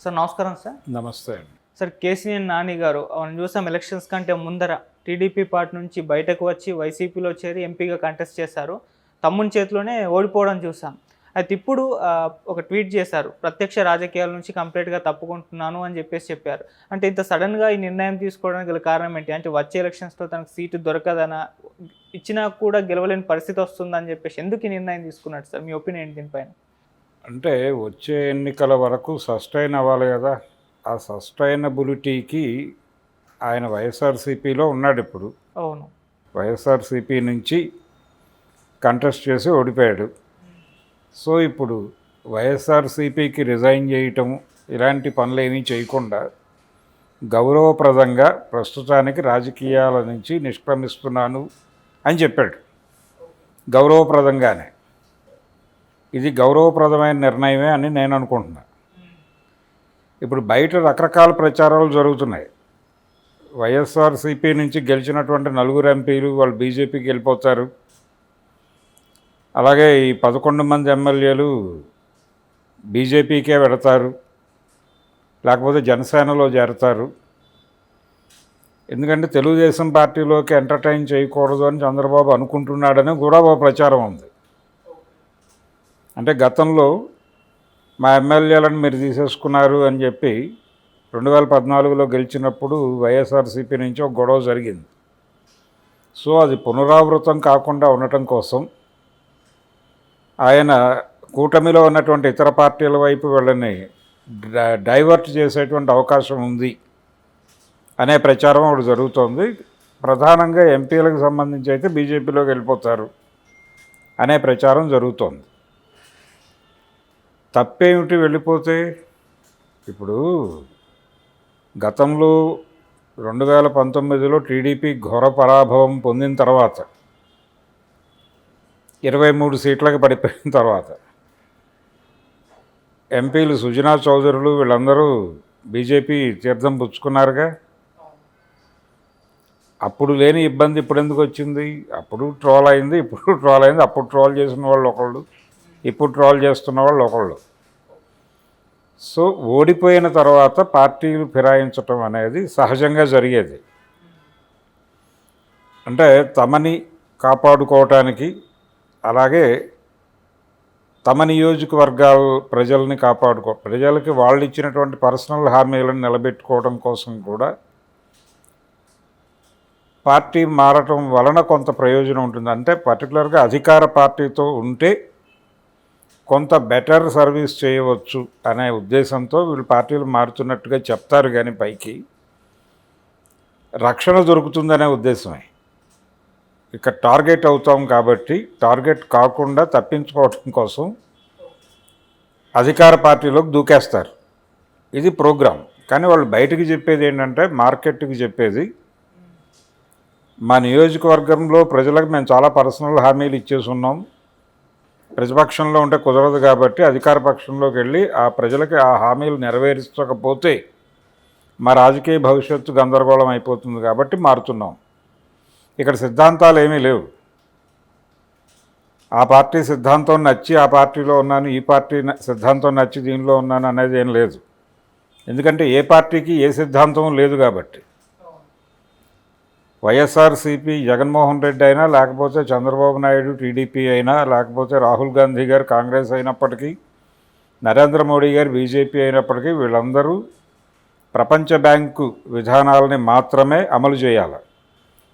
Sir నమస్కారం sir. నమస్తే అండి. సార్ కేసీఆర్ నాని గారు మనం చూసాం ఎలక్షన్స్ కంటే ముందర టీడీపీ పార్టీ నుంచి బయటకు వచ్చి వైసీపీలో చేరి ఎంపీగా కంటెస్ట్ చేశారు. తమ్ముని చేతిలోనే ఓడిపోవడం చూసాం. అయితే ఇప్పుడు ఒక ట్వీట్ చేశారు, ప్రత్యక్ష రాజకీయాల నుంచి కంప్లీట్గా తప్పుకుంటున్నాను అని చెప్పారు. అంటే ఇంత సడన్గా ఈ నిర్ణయం తీసుకోవడానికి గల కారణం ఏంటి? అంటే వచ్చే ఎలక్షన్స్లో తనకు సీటు దొరకదనా, ఇచ్చినా కూడా గెలవలేని పరిస్థితి వస్తుందని చెప్పేసి ఎందుకు ఈ నిర్ణయం తీసుకున్నాడు సార్? మీ ఒపీనియన్ దీనిపైన? అంటే వచ్చే ఎన్నికల వరకు సస్టైన్ అవ్వాలి కదా. ఆ సస్టైనబిలిటీకి ఆయన వైఎస్ఆర్సీపీలో ఉన్నాడు ఇప్పుడు. అవును. వైఎస్ఆర్సీపీ నుంచి కంటెస్ట్ చేసి ఓడిపోయాడు. సో ఇప్పుడు వైఎస్ఆర్సీపీకి రిజైన్ చేయటం ఇలాంటి పనులు ఏమీ చేయకుండా గౌరవప్రదంగా ప్రస్తుతానికి రాజకీయాల నుంచి నిష్క్రమిస్తున్నాను అని చెప్పాడు. గౌరవప్రదంగానే. ఇది గౌరవప్రదమైన నిర్ణయమే అని నేను అనుకుంటున్నా. ఇప్పుడు బయట రకరకాల ప్రచారాలు జరుగుతున్నాయి. వైఎస్ఆర్సీపీ నుంచి గెలిచినటువంటి 4 ఎంపీలు వాళ్ళు బీజేపీకి వెళ్ళిపోతారు, అలాగే ఈ 11 మంది ఎమ్మెల్యేలు బీజేపీకే వెడతారు, లేకపోతే జనసేనలో చేరతారు. ఎందుకంటే తెలుగుదేశం పార్టీలోకి ఎంటర్టైన్ చేయకూడదు అని చంద్రబాబు అనుకుంటున్నాడని కూడా ఒక ప్రచారం ఉంది. అంటే గతంలో మా ఎమ్మెల్యేలను మీరు తీసేసుకున్నారు అని చెప్పి 2014లో గెలిచినప్పుడు వైఎస్ఆర్సీపీ నుంచి ఒక గొడవ జరిగింది. సో అది పునరావృతం కాకుండా ఉండటం కోసం ఆయన కూటమిలో ఉన్నటువంటి ఇతర పార్టీల వైపు వీళ్ళని డైవర్ట్ చేసేటువంటి అవకాశం ఉంది అనే ప్రచారం ఒకటి జరుగుతోంది. ప్రధానంగా ఎంపీలకు సంబంధించి అయితే బీజేపీలోకి వెళ్ళిపోతారు అనే ప్రచారం జరుగుతోంది. తప్పేమిటి వెళ్ళిపోతే? ఇప్పుడు గతంలో 2019లో టీడీపీ ఘోర పరాభవం పొందిన తర్వాత 23 సీట్లకు పడిపోయిన తర్వాత ఎంపీలు సుజనా చౌదరులు వీళ్ళందరూ బీజేపీ తీర్థం పుచ్చుకున్నారుగా. అప్పుడు లేని ఇబ్బంది ఇప్పుడు ఎందుకు వచ్చింది? అప్పుడు ట్రోల్ అయింది, ఇప్పుడు ట్రోల్ అయింది. అప్పుడు ట్రోల్ చేసిన వాళ్ళు ఒకళ్ళు, ఇప్పుడు ట్రోల్ చేస్తున్న వాళ్ళు ఒకళ్ళు. సో ఓడిపోయిన తర్వాత పార్టీలు ఫిరాయించటం అనేది సహజంగా జరిగేది. అంటే తమని కాపాడుకోవటానికి, అలాగే తమ నియోజకవర్గాల ప్రజల్ని ప్రజలకి వాళ్ళు ఇచ్చినటువంటి పర్సనల్ హామీలను నిలబెట్టుకోవడం కోసం కూడా పార్టీ మారటం వలన కొంత ప్రయోజనం ఉంటుంది. అంటే పర్టికులర్గా అధికార పార్టీతో ఉంటే కొంత బెటర్ సర్వీస్ చేయవచ్చు అనే ఉద్దేశంతో వీళ్ళు పార్టీలు మారుతున్నట్టుగా చెప్తారు, కానీ పైకి రక్షణ దొరుకుతుందనే ఉద్దేశమే. ఇక టార్గెట్ అవుతాం కాబట్టి టార్గెట్ కాకుండా తప్పించుకోవడం కోసం అధికార పార్టీలోకి దూకేస్తారు. ఇది ప్రోగ్రాం. కానీ వాళ్ళు బయటికి చెప్పేది ఏంటంటే, మార్కెట్కి చెప్పేది, మా నియోజకవర్గంలో ప్రజలకు మేము చాలా పర్సనల్ హామీలు ఇచ్చేసి ఉన్నాం, ప్రతిపక్షంలో ఉంటే కుదరదు కాబట్టి అధికార పక్షంలోకి వెళ్ళి ఆ ప్రజలకి ఆ హామీలు నెరవేర్చకపోతే మా రాజకీయ భవిష్యత్తు గందరగోళం అయిపోతుంది కాబట్టి మారుతున్నాం. ఇక్కడ సిద్ధాంతాలు ఏమీ లేవు. ఆ పార్టీ సిద్ధాంతం నచ్చి ఆ పార్టీలో ఉన్నాను, ఈ పార్టీ సిద్ధాంతం నచ్చి దీనిలో ఉన్నాను అనేది ఏం లేదు. ఎందుకంటే ఏ పార్టీకి ఏ సిద్ధాంతం లేదు కాబట్టి. వైఎస్ఆర్సీపీ జగన్మోహన్ రెడ్డి అయినా, లేకపోతే చంద్రబాబు నాయుడు టీడీపీ అయినా, లేకపోతే రాహుల్ గాంధీ గారు కాంగ్రెస్ అయినప్పటికీ, నరేంద్ర మోడీ గారు బీజేపీ అయినప్పటికీ వీళ్ళందరూ ప్రపంచ బ్యాంకు విధానాలని మాత్రమే అమలు చేయాలి.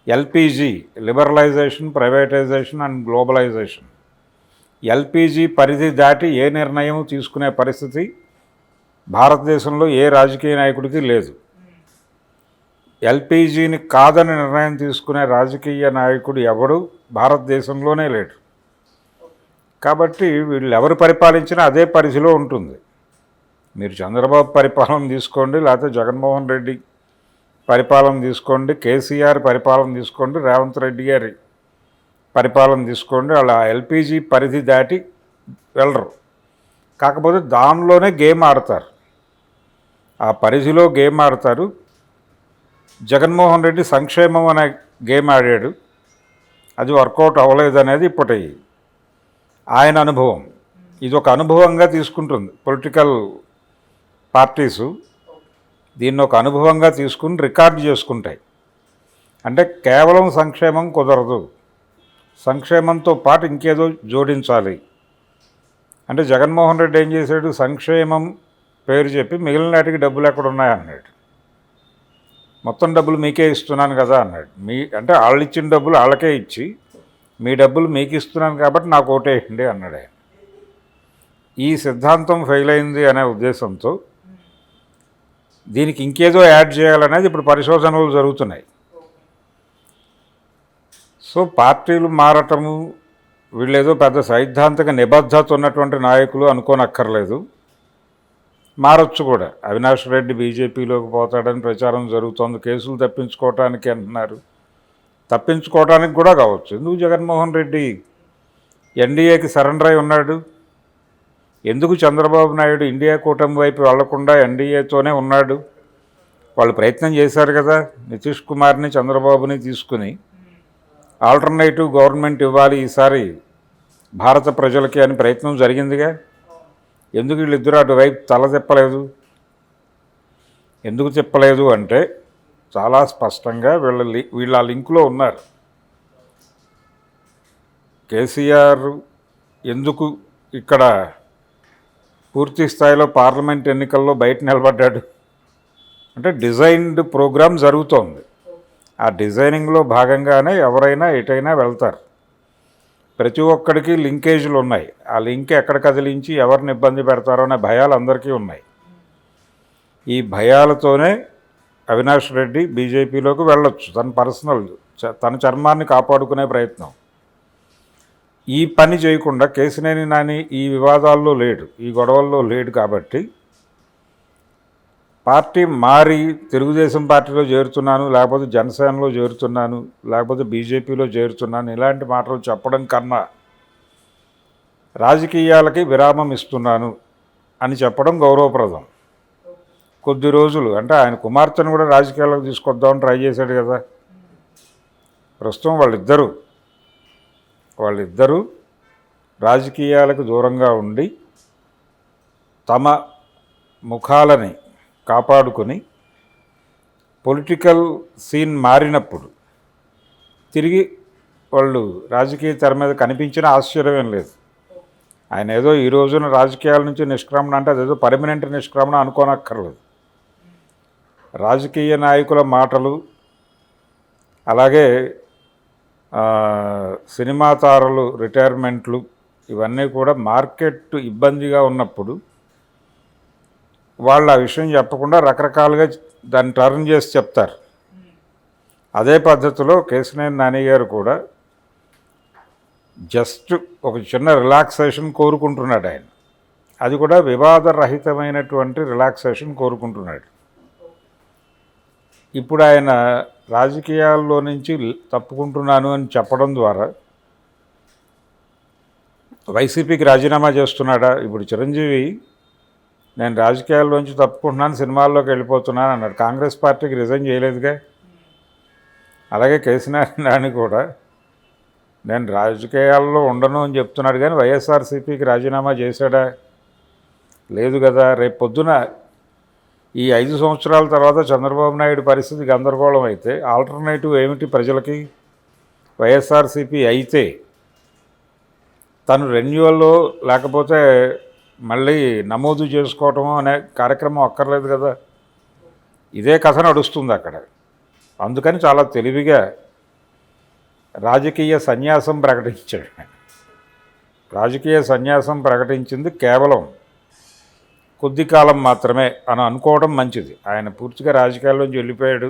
LPG liberalisation, privatisation and globalisation. LPG పరిధి దాటి ఏ నిర్ణయం తీసుకునే పరిస్థితి భారతదేశంలో ఏ రాజకీయ నాయకుడికి లేదు. ఎల్పీజీని కాదని నిర్ణయం తీసుకునే రాజకీయ నాయకుడు ఎవడు భారతదేశంలోనే లేడు. కాబట్టి వీళ్ళు ఎవరు పరిపాలించినా అదే పరిధిలో ఉంటుంది. మీరు చంద్రబాబు పరిపాలన తీసుకోండి, లేకపోతే జగన్మోహన్ రెడ్డి పరిపాలన తీసుకోండి, కేసీఆర్ పరిపాలన తీసుకోండి, రేవంత్ రెడ్డి గారి పరిపాలన తీసుకోండి, వాళ్ళ ఎల్పీజీ పరిధి దాటి వెళ్ళరు. కాకపోతే దానిలోనే గేమ్ ఆడతారు, ఆ పరిధిలో గేమ్ ఆడతారు. జగన్మోహన్ రెడ్డి సంక్షేమం అనే గేమ్ ఆడాడు, అది వర్కౌట్ అవ్వలేదనేది ఇప్పటి ఆయన అనుభవం. ఇది ఒక అనుభవంగా తీసుకుంటుంది పొలిటికల్ పార్టీసు దీన్ని ఒక అనుభవంగా తీసుకుని రికార్డు చేసుకుంటాయి. అంటే కేవలం సంక్షేమం కుదరదు, సంక్షేమంతో పాటు ఇంకేదో జోడించాలి. అంటే జగన్మోహన్ రెడ్డి ఏం చేశాడు, సంక్షేమం పేరు చెప్పి మిగిలిన నాటికి డబ్బులు ఎక్కడ ఉన్నాయన్నాడు. మొత్తం డబ్బులు మీకే ఇస్తున్నాను కదా అన్నాడు. అంటే వాళ్ళు ఇచ్చిన డబ్బులు వాళ్ళకే ఇచ్చి మీ డబ్బులు మీకు ఇస్తున్నాను కాబట్టి నాకు ఓటేయండి అన్నాడు ఆయన. ఈ సిద్ధాంతం ఫెయిల్ అయింది అనే ఉద్దేశంతో దీనికి ఇంకేదో యాడ్ చేయాలనేది ఇప్పుడు పరిశోధనలు జరుగుతున్నాయి. సో పార్టీలు మారటము, వీళ్ళేదో పెద్ద సైద్ధాంతిక నిబద్ధత ఉన్నటువంటి నాయకులు అనుకోనక్కర్లేదు, మారొచ్చు కూడా. అవినాష్ రెడ్డి బీజేపీలోకి పోతాడని ప్రచారం జరుగుతోంది, కేసులు తప్పించుకోవటానికి అంటున్నారు. తప్పించుకోవటానికి కూడా కావచ్చు. ఎందుకు జగన్మోహన్ రెడ్డి ఎన్డీఏకి సరెండర్ అయి ఉన్నాడు? ఎందుకు చంద్రబాబు నాయుడు ఇండియా కూటమి వైపు వెళ్లకుండా ఎన్డీఏతోనే ఉన్నాడు? వాళ్ళు ప్రయత్నం చేశారు కదా, నితీష్ కుమార్ని చంద్రబాబుని తీసుకుని ఆల్టర్నేటివ్ గవర్నమెంట్ ఇవ్వాలి ఈసారి భారత ప్రజలకి అని ప్రయత్నం జరిగిందిగా. ఎందుకు వీళ్ళిద్దరూ అటువైపు తల తిప్పలేదు? ఎందుకు తిప్పలేదు అంటే చాలా స్పష్టంగా వీళ్ళ లింకులో ఉన్నారు. కేసీఆర్ ఎందుకు ఇక్కడ పూర్తి స్థాయిలో పార్లమెంట్ ఎన్నికల్లో బయట నిలబడ్డాడు అంటే డిజైన్డ్ ప్రోగ్రామ్ జరుగుతోంది. ఆ డిజైనింగ్లో భాగంగానే ఎవరైనా ఎటైనా వెళ్తారు. ప్రతి ఒక్కడికి లింకేజీలు ఉన్నాయి. ఆ లింక్ ఎక్కడ కదిలించి ఎవరిని ఇబ్బంది పెడతారో అనే భయాలు అందరికీ ఉన్నాయి. ఈ భయాలతోనే అవినాష్ రెడ్డి బీజేపీలోకి వెళ్ళొచ్చు. తన చర్మాన్ని కాపాడుకునే ప్రయత్నం. ఈ పని చేయకుండా కేశినేని నాని ఈ వివాదాల్లో లేడు, ఈ గొడవల్లో లేడు. కాబట్టి పార్టీ మారి తెలుగుదేశం పార్టీలో చేరుతున్నాను, లేకపోతే జనసేనలో చేరుతున్నాను, లేకపోతే బీజేపీలో చేరుతున్నాను ఇలాంటి మాటలు చెప్పడం కన్నా రాజకీయాలకి విరామం ఇస్తున్నాను అని చెప్పడం గౌరవప్రదం. కొద్ది రోజులు అంటే ఆయన కుమార్తెను కూడా రాజకీయాలకు తీసుకొద్దామని ట్రై చేశాడు కదా. ప్రస్తుతం వాళ్ళిద్దరూ రాజకీయాలకు దూరంగా ఉండి తమ ముఖాలని కాపాడుకొని పొలిటికల్ సీన్ మారినప్పుడు తిరిగి వాళ్ళు రాజకీయ తెర మీద కనిపించిన ఆశ్చర్యం లేదు. ఆయన ఏదో ఈ రోజున రాజకీయాల నుంచి నిష్క్రమణ అంటే అదేదో పర్మనెంట్ నిష్క్రమణ అనుకోనక్కర్లేదు. రాజకీయ నాయకుల మాటలు, అలాగే సినిమా తారలు రిటైర్మెంట్లు, ఇవన్నీ కూడా మార్కెట్ ఇబ్బందిగా ఉన్నప్పుడు వాళ్ళు ఆ విషయం చెప్పకుండా రకరకాలుగా దాన్ని టర్న్ చేసి చెప్తారు. అదే పద్ధతిలో కేశినేని నాని గారు కూడా జస్ట్ ఒక చిన్న రిలాక్సేషన్ కోరుకుంటున్నాడు ఆయన. అది కూడా వివాదరహితమైనటువంటి రిలాక్సేషన్ కోరుకుంటున్నాడు. ఇప్పుడు ఆయన రాజకీయాల్లో నుంచి తప్పుకుంటున్నాను అని చెప్పడం ద్వారా వైసీపీకి రాజీనామా చేస్తున్నాడా? ఇప్పుడు చిరంజీవి నేను రాజకీయాల్లోంచి తప్పుకుంటున్నాను, సినిమాల్లోకి వెళ్ళిపోతున్నాను అన్నాడు. కాంగ్రెస్ పార్టీకి రిజైన్ చేయలేదుగా. అలాగే కేశినేని నాని కూడా నేను రాజకీయాల్లో ఉండను అని చెప్తున్నాడు, కానీ వైఎస్ఆర్సీపీకి రాజీనామా చేశాడా? లేదు కదా. రేపు పొద్దున ఈ 5 సంవత్సరాల తర్వాత చంద్రబాబు నాయుడు పరిస్థితి గందరగోళం అయితే ఆల్టర్నేటివ్ ఏమిటి ప్రజలకి? వైఎస్ఆర్సీపీ అయితే తను రెన్యువల్లో లేకపోతే మళ్ళీ నమోదు చేసుకోవటము అనే కార్యక్రమం అక్కర్లేదు కదా. ఇదే కథ నడుస్తుంది అక్కడ. అందుకని చాలా తెలివిగా రాజకీయ సన్యాసం ప్రకటించాడు. రాజకీయ సన్యాసం ప్రకటించింది కేవలం కొద్ది కాలం మాత్రమే అని అనుకోవడం మంచిది. ఆయన పూర్తిగా రాజకీయాల్లోంచి వెళ్ళిపోయాడు.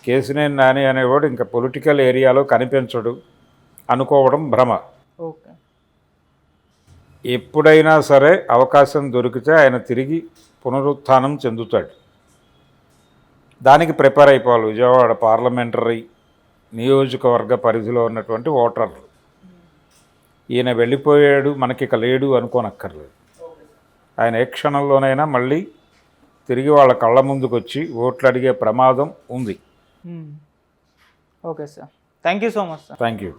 కేశినేని నాని అనేవాడు ఇంకా పొలిటికల్ ఏరియాలో కనిపించడు అనుకోవడం భ్రమ. ఓకే. ఎప్పుడైనా సరే అవకాశం దొరికితే ఆయన తిరిగి పునరుత్థానం చెందుతాడు. దానికి ప్రిపేర్ అయిపోవాలి విజయవాడ పార్లమెంటరీ నియోజకవర్గ పరిధిలో ఉన్నటువంటి ఓటర్లు. ఈయన వెళ్ళిపోయాడు మనకి ఇక లేడు అనుకోనక్కర్లేదు. ఆయన ఏ క్షణంలోనైనా మళ్ళీ తిరిగి వాళ్ళ కళ్ళ ముందుకు వచ్చి ఓట్లు అడిగే ప్రమాదం ఉంది. Okay sir, thank you so much sir. Thank you.